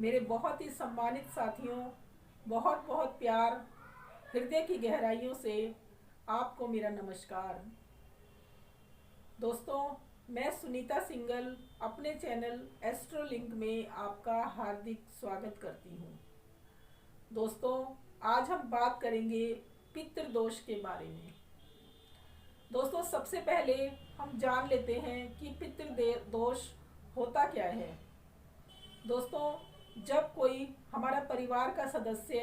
मेरे बहुत ही सम्मानित साथियों, बहुत बहुत प्यार, हृदय की गहराइयों से आपको मेरा नमस्कार। दोस्तों, मैं सुनीता सिंगल अपने चैनल एस्ट्रोलिंक में आपका हार्दिक स्वागत करती हूँ। दोस्तों, आज हम बात करेंगे पितृदोष के बारे में। दोस्तों, सबसे पहले हम जान लेते हैं कि पितृदोष होता क्या है। दोस्तों, जब कोई हमारा परिवार का सदस्य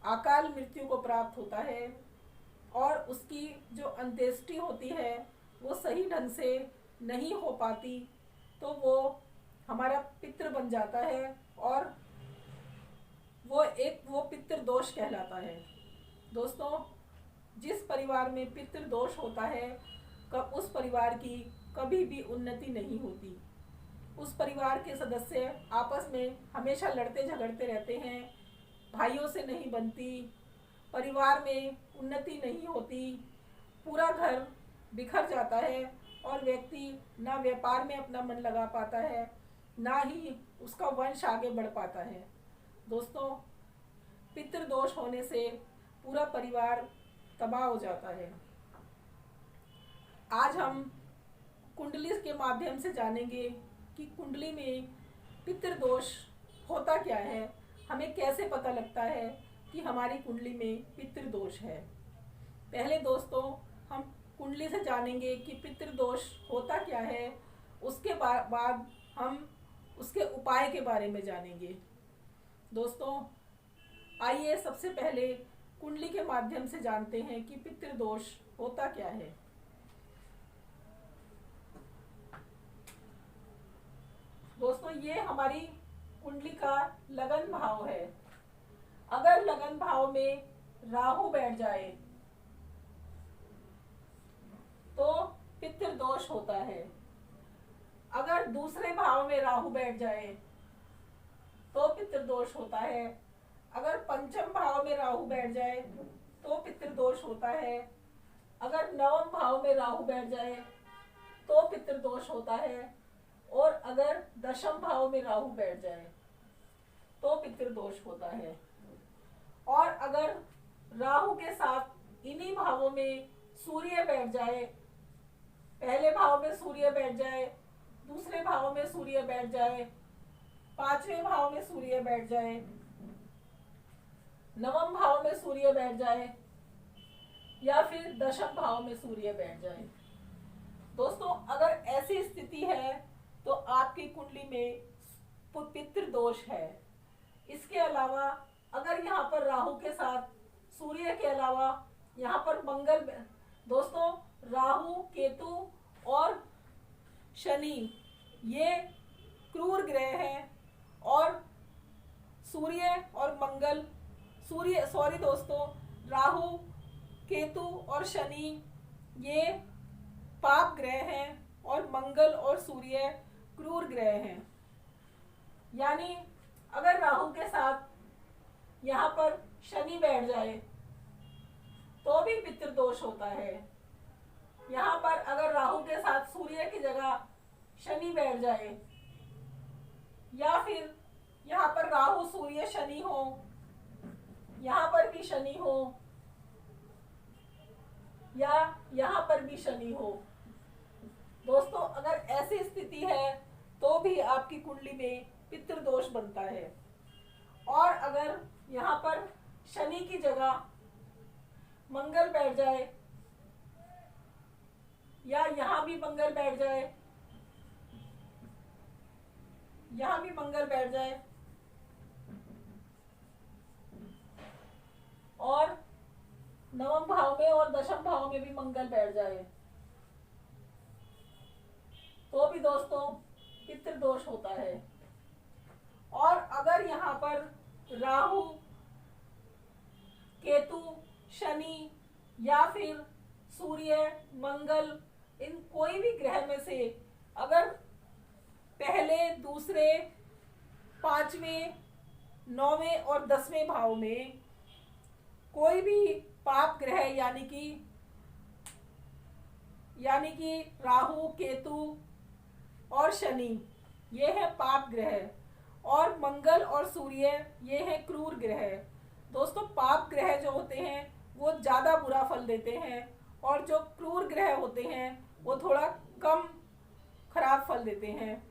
अकाल मृत्यु को प्राप्त होता है और उसकी जो अंत्येष्टि होती है वो सही ढंग से नहीं हो पाती, तो वो हमारा पितृ बन जाता है और वो पितृदोष कहलाता है। दोस्तों, जिस परिवार में पितृदोष होता है उस परिवार की कभी भी उन्नति नहीं होती। उस परिवार के सदस्य आपस में हमेशा लड़ते झगड़ते रहते हैं, भाइयों से नहीं बनती, परिवार में उन्नति नहीं होती, पूरा घर बिखर जाता है और व्यक्ति ना व्यापार में अपना मन लगा पाता है, ना ही उसका वंश आगे बढ़ पाता है। दोस्तों, पितृदोष होने से पूरा परिवार तबाह हो जाता है। आज हम कुंडली के माध्यम से जानेंगे कि कुंडली में पितृदोष होता क्या है, हमें कैसे पता लगता है कि हमारी कुंडली में पितृदोष है। पहले दोस्तों, हम कुंडली से जानेंगे कि पितृदोष होता क्या है, उसके बाद हम उसके उपाय के बारे में जानेंगे। दोस्तों, आइए सबसे पहले कुंडली के माध्यम से जानते हैं कि पितृदोष होता क्या है। दोस्तों, ये हमारी कुंडली का लगन भाव है। अगर लगन भाव में राहु बैठ जाए तो पितृदोष होता है। अगर दूसरे भाव में राहु बैठ जाए तो पितृदोष होता है। अगर पंचम भाव में राहु बैठ जाए तो पितृदोष होता है। अगर नवम भाव में राहु बैठ जाए तो पितृदोष होता है। और अगर दशम भाव में राहु बैठ जाए तो पितृदोष होता है। और अगर राहु के साथ इन्हीं भावों में सूर्य बैठ जाए, पहले भाव में सूर्य बैठ जाए, दूसरे भाव में सूर्य बैठ जाए, पांचवें भाव में सूर्य बैठ जाए, नवम भाव में सूर्य बैठ जाए या फिर दशम भाव में सूर्य बैठ जाए। दोस्तों, अगर ऐसी स्थिति है तो आपकी कुंडली में पितृदोष है। इसके अलावा अगर यहाँ पर राहु के साथ सूर्य के अलावा यहाँ पर मंगल, दोस्तों राहु, केतु और शनि ये क्रूर ग्रह हैं और सूर्य और मंगल, दोस्तों राहु, केतु और शनि ये पाप ग्रह हैं और मंगल और सूर्य क्रूर ग्रह हैं। यानी अगर राहु के साथ यहाँ पर शनि बैठ जाए तो भी पितृदोष होता है। यहाँ पर अगर राहु के साथ सूर्य की जगह शनि बैठ जाए या फिर यहाँ पर राहु, सूर्य, शनि हो, यहाँ पर भी शनि हो या यहाँ पर भी शनि हो, दोस्तों अगर ऐसी स्थिति है तो भी आपकी कुंडली में पितृदोष बनता है। और अगर यहाँ पर शनि की जगह मंगल बैठ जाए या यहाँ भी मंगल बैठ जाए, यहाँ भी मंगल बैठ जाए और नवम भाव में और दशम भाव में भी मंगल बैठ जाए तो भी दोस्तों पितृदोष होता है। और अगर यहाँ पर राहु, केतु, शनि या फिर सूर्य, मंगल, इन कोई भी ग्रह में से अगर पहले, दूसरे, पांचवें, नौवें और दसवें भाव में कोई भी पाप ग्रह यानी कि राहु, केतु और शनि ये है पाप ग्रह, और मंगल और सूर्य ये हैं क्रूर ग्रह। दोस्तों पाप ग्रह जो होते हैं वो ज़्यादा बुरा फल देते हैं और जो क्रूर ग्रह होते हैं वो थोड़ा कम खराब फल देते हैं।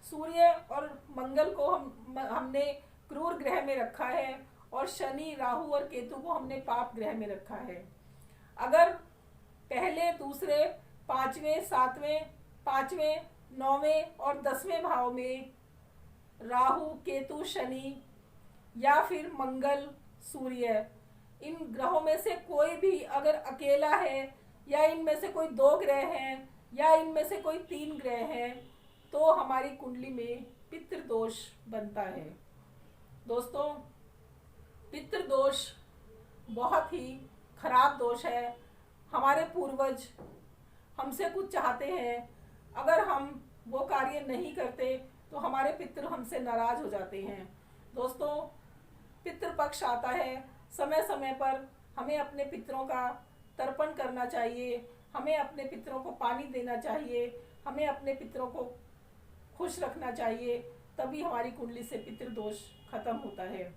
सूर्य और मंगल को हमने क्रूर ग्रह में रखा है और शनि, राहु और केतु को हमने पाप ग्रह में रखा है। अगर पहले, दूसरे, पांचवें, सातवें, पांचवें, नौवें और 10वें भाव में राहु, केतु, शनि या फिर मंगल, सूर्य, इन ग्रहों में से कोई भी अगर अकेला है या इनमें से कोई 2 ग्रह हैं या इनमें से कोई 3 ग्रह हैं तो हमारी कुंडली में पितृदोष बनता है। दोस्तों पितृदोष बहुत ही खराब दोष है। हमारे पूर्वज हमसे कुछ चाहते हैं, अगर हम वो कार्य नहीं करते तो हमारे पितृ हमसे नाराज हो जाते हैं। दोस्तों पितृपक्ष आता है, समय समय पर हमें अपने पितरों का तर्पण करना चाहिए, हमें अपने पितरों को पानी देना चाहिए, हमें अपने पितरों को खुश रखना चाहिए, तभी हमारी कुंडली से पितृदोष खत्म होता है।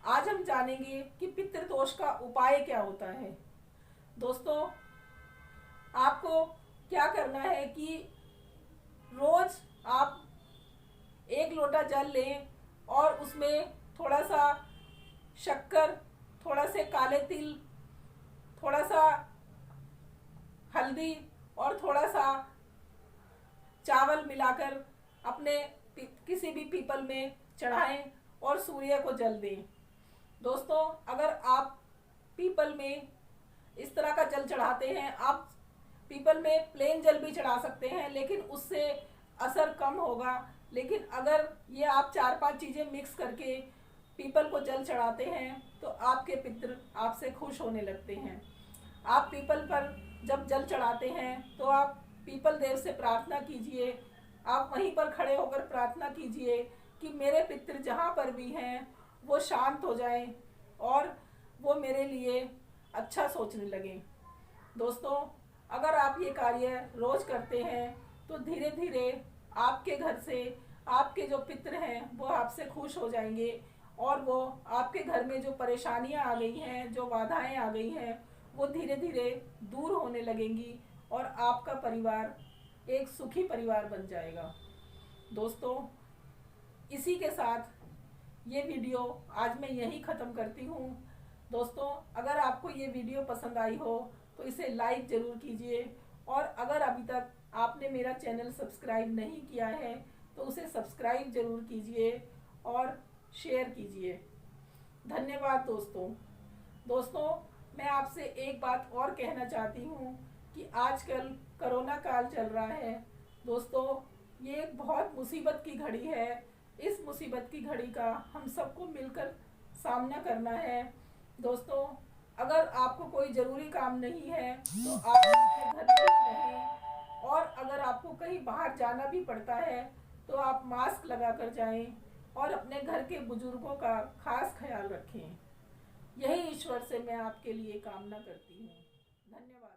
आज हम जानेंगे कि पितृदोष का उपाय क्या होता है। दोस्तों आपको क्या करना है कि रोज आप 1 लोटा जल लें और उसमें थोड़ा सा शक्कर, थोड़ा से काले तिल, थोड़ा सा हल्दी और थोड़ा सा चावल मिलाकर अपने किसी भी पीपल में चढ़ाएं और सूर्य को जल दें। दोस्तों अगर आप पीपल में इस तरह का जल चढ़ाते हैं, आप पीपल में प्लेन जल भी चढ़ा सकते हैं लेकिन उससे असर कम होगा। लेकिन अगर ये आप 4-5 चीज़ें मिक्स करके पीपल को जल चढ़ाते हैं तो आपके पितृ आपसे खुश होने लगते हैं। आप पीपल पर जब जल चढ़ाते हैं तो आप पीपल देव से प्रार्थना कीजिए, आप वहीं पर खड़े होकर प्रार्थना कीजिए कि मेरे पितृ जहाँ पर भी हैं वो शांत हो जाएं और वो मेरे लिए अच्छा सोचने लगें। दोस्तों अगर आप ये कार्य रोज़ करते हैं तो धीरे धीरे आपके घर से आपके जो पितृ हैं वो आपसे खुश हो जाएंगे और वो आपके घर में जो परेशानियां आ गई हैं, जो बाधाएं आ गई हैं, वो धीरे धीरे दूर होने लगेंगी और आपका परिवार एक सुखी परिवार बन जाएगा। दोस्तों इसी के साथ ये वीडियो आज मैं यहीं ख़त्म करती हूँ। दोस्तों अगर आपको ये वीडियो पसंद आई हो तो इसे लाइक ज़रूर कीजिए और अगर अभी तक आपने मेरा चैनल सब्सक्राइब नहीं किया है तो उसे सब्सक्राइब ज़रूर कीजिए और शेयर कीजिए। धन्यवाद दोस्तों मैं आपसे एक बात और कहना चाहती हूँ कि आजकल कोरोना काल चल रहा है। दोस्तों ये एक बहुत मुसीबत की घड़ी है। इस मुसीबत की घड़ी का हम सबको मिलकर सामना करना है। दोस्तों अगर आपको कोई ज़रूरी काम नहीं है तो आप अपने घर में ही रहें और अगर आपको कहीं बाहर जाना भी पड़ता है तो आप मास्क लगा कर जाएं और अपने घर के बुजुर्गों का खास ख्याल रखें। यही ईश्वर से मैं आपके लिए कामना करती हूँ। धन्यवाद।